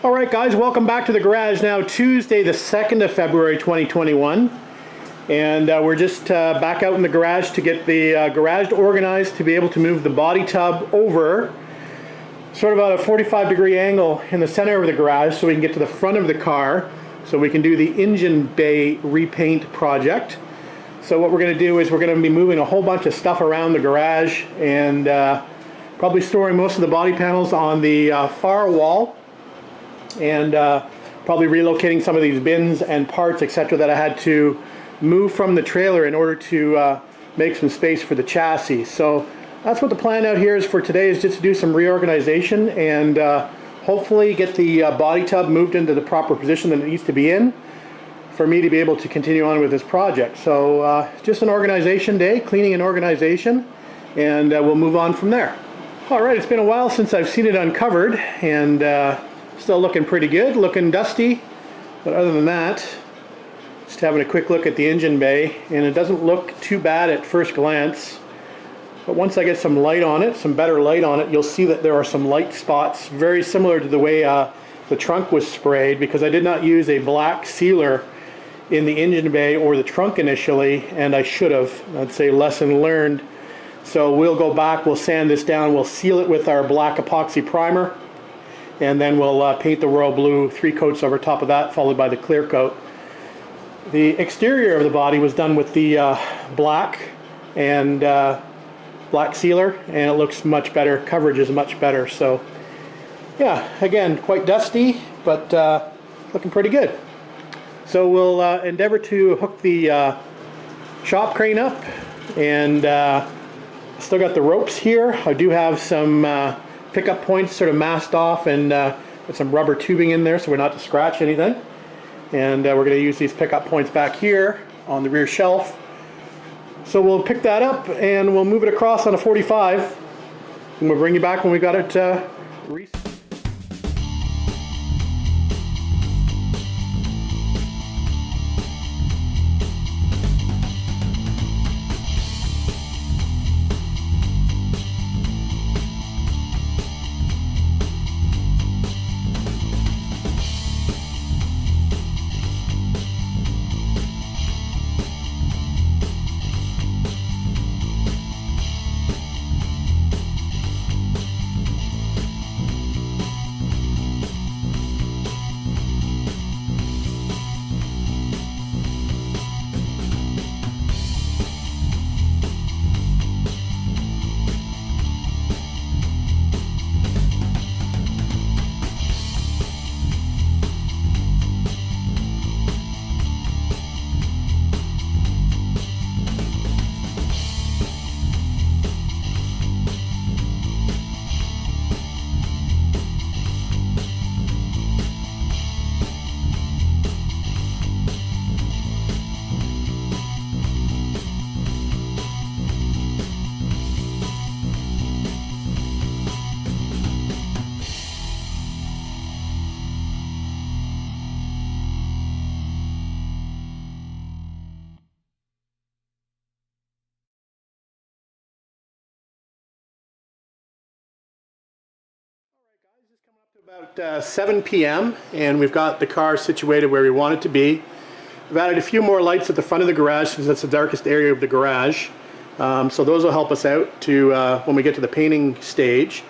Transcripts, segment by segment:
Alright guys, welcome back to the garage. Now Tuesday the 2nd of February 2021, and we're just back out in the garage to get the garage organized to be able to move the body tub over sort of at a 45-degree angle in the center of the garage so we can get to the front of the car so we can do the engine bay repaint project. So what we're going to do is we're going to be moving a whole bunch of stuff around the garage and probably storing most of the body panels on the far wall, and probably relocating some of these bins and parts, etc., that I had to move from the trailer in order to make some space for the chassis. So that's what the plan out here is for today, is just to do some reorganization and hopefully get the body tub moved into the proper position that it needs to be in for me to be able to continue on with this project. So just an organization day, cleaning and organization, and we'll move on from there. Alright, it's been a while since I've seen it uncovered, and still looking pretty good, looking dusty, but other than that, just having a quick look at the engine bay, and it doesn't look too bad at first glance, but once I get some light on it, some better light on it, you'll see that there are some light spots very similar to the way the trunk was sprayed, because I did not use a black sealer in the engine bay or the trunk initially, and I should have. I'd say lesson learned. So we'll go back, we'll sand this down, we'll seal it with our black epoxy primer, and then we'll paint the royal blue 3 coats over top of that, followed by the clear coat. The exterior of the body was done with the black and black sealer, and it looks much better. Coverage is much better. So yeah, again, quite dusty, but looking pretty good. So we'll endeavor to hook the shop crane up, and still got the ropes here. I do have some pickup points sort of masked off, and with some rubber tubing in there so we're not to scratch anything. And we're going to use these pickup points back here on the rear shelf. So we'll pick that up and we'll move it across on a 45, and we'll bring you back when we got it reset. About 7 p.m. and we've got the car situated where we want it to be. I've added a few more lights at the front of the garage since that's the darkest area of the garage. So those will help us out to when we get to the painting stage.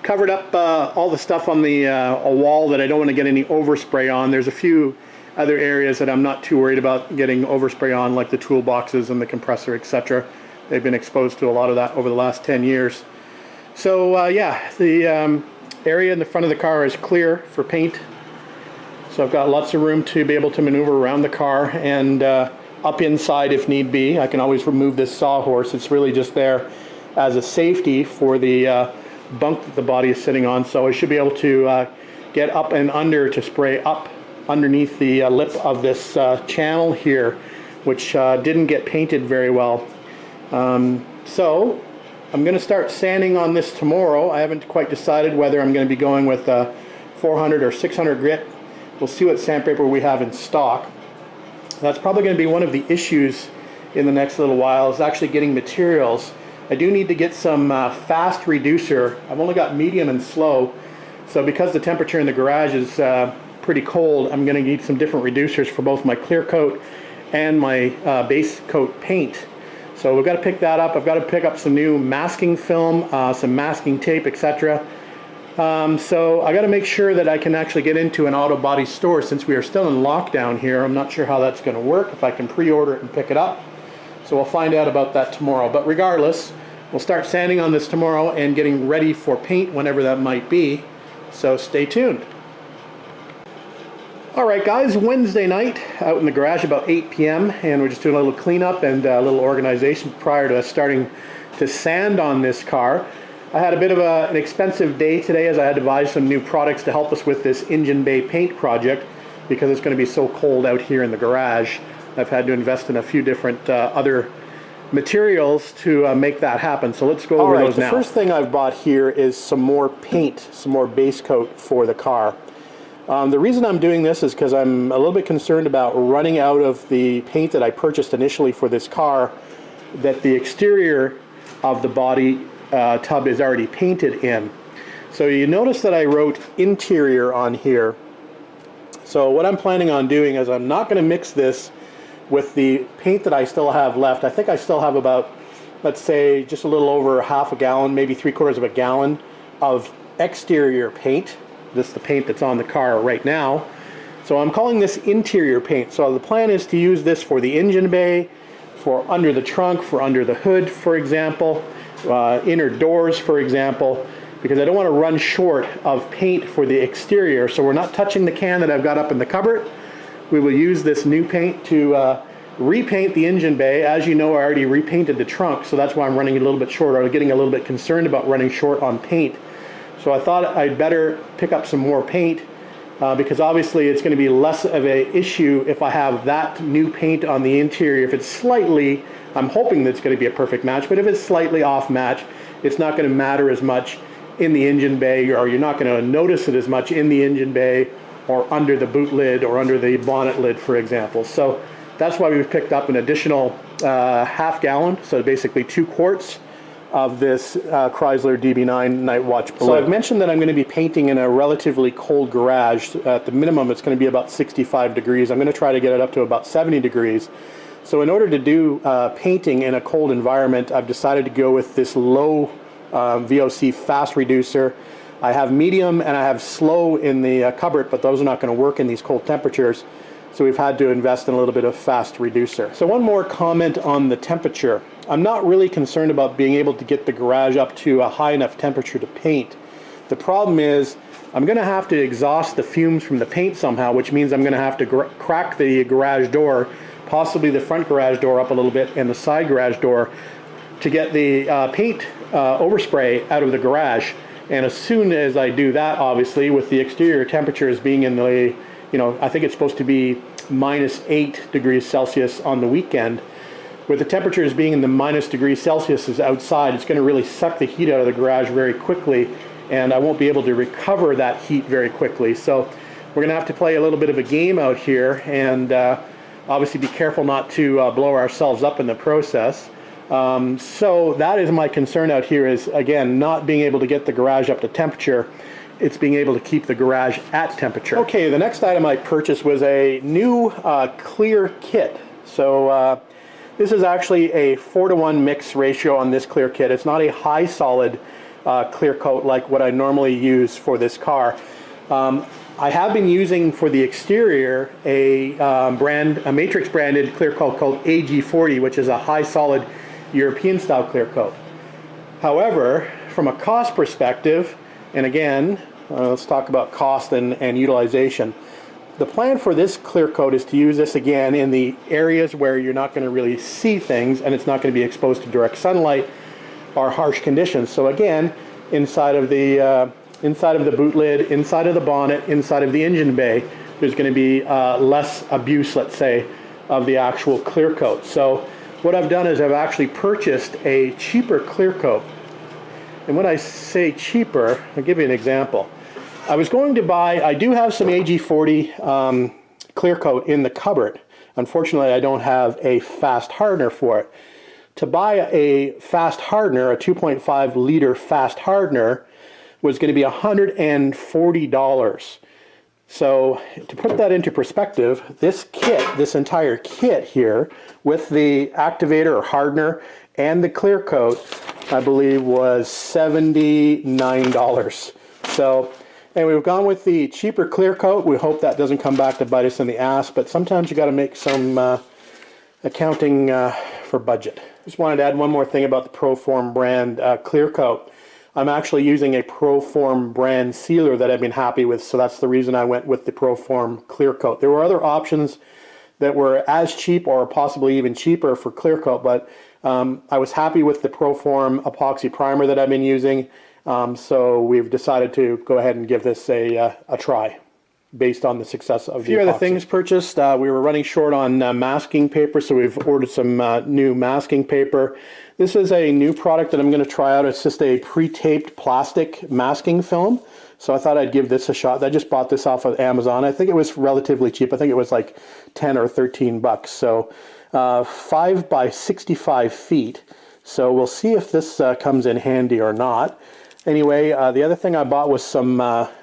Covered up all the stuff on the a wall that I don't want to get any overspray on. There's a few other areas that I'm not too worried about getting overspray on, like the toolboxes and the compressor, etc. They've been exposed to a lot of that over the last 10 years. So yeah, the area in the front of the car is clear for paint, so I've got lots of room to be able to maneuver around the car and up inside if need be. I can always remove this sawhorse. It's really just there as a safety for the bunk that the body is sitting on, so I should be able to get up and under to spray up underneath the lip of this channel here, which didn't get painted very well. So I'm going to start sanding on this tomorrow. I haven't quite decided whether I'm going to be going with 400 or 600 grit. We'll see what sandpaper we have in stock. That's probably going to be one of the issues in the next little while, is actually getting materials. I do need to get some fast reducer. I've only got medium and slow, So because the temperature in the garage is pretty cold, I'm going to need some different reducers for both my clear coat and my base coat paint. So we've got to pick that up. I've got to pick up some new masking film, some masking tape, etc. So I got to make sure that I can actually get into an auto body store since we are still in lockdown here. I'm not sure how that's going to work, if I can pre-order it and pick it up. So we'll find out about that tomorrow. But regardless, we'll start sanding on this tomorrow and getting ready for paint whenever that might be. So stay tuned. Alright guys, Wednesday night out in the garage about 8 p.m. and we're just doing a little cleanup and a little organization prior to us starting to sand on this car. I had a bit of an expensive day today as I had to buy some new products to help us with this engine bay paint project because it's going to be so cold out here in the garage. I've had to invest in a few different other materials to make that happen. So let's go over those now. The first thing I've bought here is some more paint, some more base coat for the car. The reason I'm doing this is because I'm a little bit concerned about running out of the paint that I purchased initially for this car that the exterior of the body tub is already painted in. So you notice that I wrote interior on here. So what I'm planning on doing is I'm not going to mix this with the paint that I still have left. I think I still have about, let's say, just a little over half a gallon, maybe 3/4 of a gallon of exterior paint. This is the paint that's on the car right now. So I'm calling this interior paint. So the plan is to use this for the engine bay, for under the trunk, for under the hood, for example, inner doors, for example, because I don't want to run short of paint for the exterior. So we're not touching the can that I've got up in the cupboard. We will use this new paint to repaint the engine bay. As you know, I already repainted the trunk, so that's why I'm running a little bit short. I was getting a little bit concerned about running short on paint. So I thought I'd better pick up some more paint because obviously it's going to be less of an issue if I have that new paint on the interior. If it's slightly, I'm hoping that it's going to be a perfect match, but if it's slightly off match, it's not going to matter as much in the engine bay, or you're not going to notice it as much in the engine bay or under the boot lid or under the bonnet lid, for example. So that's why we've picked up an additional half gallon, so basically 2 quarts of this Chrysler DB9 Night Watch Blue. So I've mentioned that I'm going to be painting in a relatively cold garage. At the minimum, it's going to be about 65 degrees. I'm going to try to get it up to about 70 degrees. So in order to do painting in a cold environment, I've decided to go with this low VOC fast reducer. I have medium and I have slow in the cupboard, but those are not going to work in these cold temperatures. So we've had to invest in a little bit of fast reducer. So one more comment on the temperature. I'm not really concerned about being able to get the garage up to a high enough temperature to paint. The problem is I'm going to have to exhaust the fumes from the paint somehow, which means I'm going to have to crack the garage door, possibly the front garage door up a little bit and the side garage door, to get the paint overspray out of the garage. And as soon as I do that, obviously, with the exterior temperatures being in the, I think it's supposed to be -8 degrees Celsius on the weekend, with the temperatures being in the -degrees outside, it's going to really suck the heat out of the garage very quickly, and I won't be able to recover that heat very quickly. So we're going to have to play a little bit of a game out here, and obviously be careful not to blow ourselves up in the process. So that is my concern out here, is again not being able to get the garage up to temperature. It's being able to keep the garage at temperature. Okay, the next item I purchased was a new clear kit. So this is actually a 4:1 mix ratio on this clear kit. It's not a high solid clear coat like what I normally use for this car. I have been using for the exterior a Matrix branded clear coat called AG40, which is a high solid European style clear coat. However, from a cost perspective, and again, let's talk about cost and utilization. The plan for this clear coat is to use this again in the areas where you're not going to really see things and it's not going to be exposed to direct sunlight or harsh conditions. So again, inside of the boot lid, inside of the bonnet, inside of the engine bay, there's going to be less abuse, let's say, of the actual clear coat. So what I've done is I've actually purchased a cheaper clear coat. And when I say cheaper, I'll give you an example. I was going to buy, I do have some AG40 clear coat in the cupboard. Unfortunately, I don't have a fast hardener for it. To buy a fast hardener, a 2.5 liter fast hardener, was going to be $140. So to put that into perspective, this kit, this entire kit here, with the activator or hardener and the clear coat, I believe was $79. So anyway, we've gone with the cheaper clear coat. We hope that doesn't come back to bite us in the ass, but sometimes you got to make some accounting for budget. Just wanted to add one more thing about the Proform brand clear coat. I'm actually using a Proform brand sealer that I've been happy with, so that's the reason I went with the Proform clear coat. There were other options that were as cheap or possibly even cheaper for clear coat, but I was happy with the Proform epoxy primer that I've been using, so we've decided to go ahead and give this a try based on the success of the epoxy. A few other things purchased. We were running short on masking paper, so we've ordered some new masking paper. This is a new product that I'm going to try out. It's just a pre-taped plastic masking film. So I thought I'd give this a shot. I just bought this off of Amazon. I think it was relatively cheap. I think it was like 10 or 13 bucks. So 5 by 65 feet. So we'll see if this comes in handy or not. Anyway, the other thing I bought was some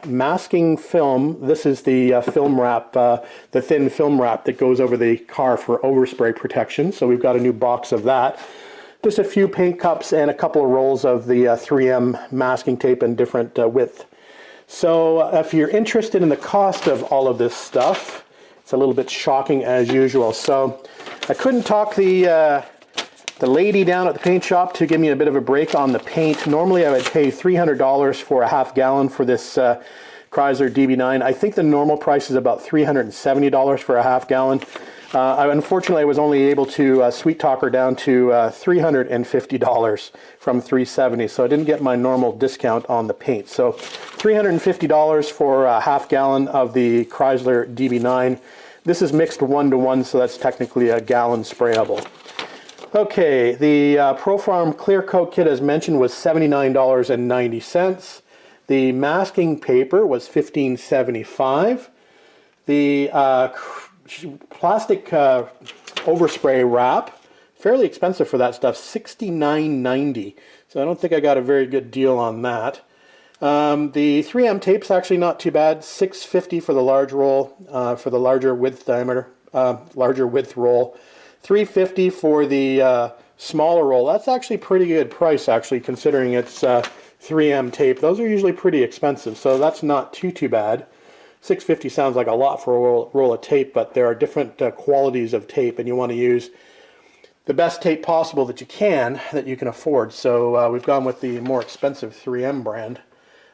masking film. This is the film wrap, the thin film wrap that goes over the car for overspray protection. So we've got a new box of that. Just a few paint cups and a couple of rolls of the 3M masking tape in different width. So if you're interested in the cost of all of this stuff, it's a little bit shocking as usual. So I couldn't talk the lady down at the paint shop to give me a bit of a break on the paint. Normally I would pay $300 for a half gallon for this Chrysler DB9. I think the normal price is about $370 for a half gallon. Unfortunately, I was only able to sweet talk her down to $350 from $370, so I didn't get my normal discount on the paint. So $350 for a half gallon of the Chrysler DB9. This is mixed 1-to-1, so that's technically a gallon sprayable. Okay, the Proform Clear Coat Kit, as mentioned, was $79.90. The masking paper was $15.75. The plastic overspray wrap, fairly expensive for that stuff, $69.90. So I don't think I got a very good deal on that. The 3M tape's actually not too bad, $6.50 for the large roll, for the larger width diameter, larger width roll. $3.50 for the smaller roll. That's actually pretty good price, actually, considering it's 3M tape. Those are usually pretty expensive, so that's not too bad. $6.50 sounds like a lot for a roll of tape, but there are different qualities of tape, and you want to use the best tape possible that you can afford. So we've gone with the more expensive 3M brand.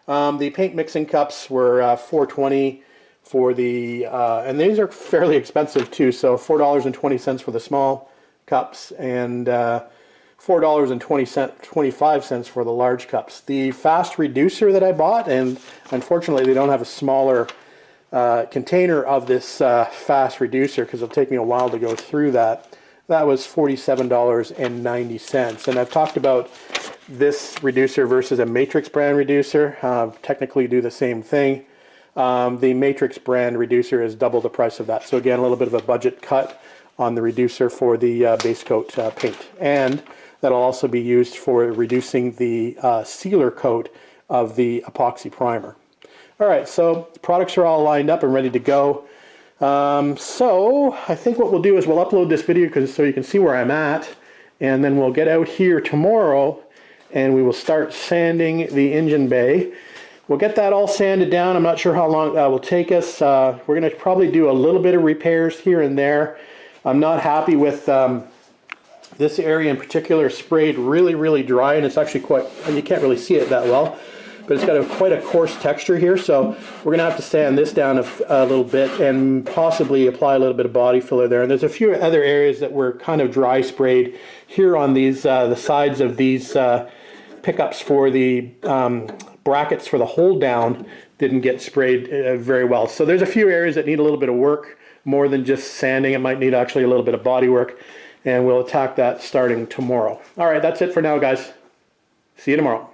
The paint mixing cups were $4.20 for the, and these are fairly expensive too, so $4.20 for the small cups and $4.25 for the large cups. The fast reducer that I bought, and unfortunately they don't have a smaller container of this fast reducer because it'll take me a while to go through that. That was $47.90. And I've talked about this reducer versus a Matrix brand reducer. Technically do the same thing. The Matrix brand reducer is double the price of that. So again, a little bit of a budget cut on the reducer for the base coat paint. And that'll also be used for reducing the sealer coat of the epoxy primer. All right, so the products are all lined up and ready to go. So I think what we'll do is we'll upload this video so you can see where I'm at, and then we'll get out here tomorrow and we will start sanding the engine bay. We'll get that all sanded down. I'm not sure how long that will take us. We're going to probably do a little bit of repairs here and there. I'm not happy with this area in particular, sprayed really dry, and it's actually quite, you can't really see it that well, but it's got quite a coarse texture here, so we're going to have to sand this down a little bit and possibly apply a little bit of body filler there. And there's a few other areas that were kind of dry sprayed here on these the sides of these pickups for the brackets for the hold down didn't get sprayed very well. So there's a few areas that need a little bit of work, more than just sanding. It might need actually a little bit of body work, and we'll attack that starting tomorrow. All right, that's it for now, guys. See you tomorrow.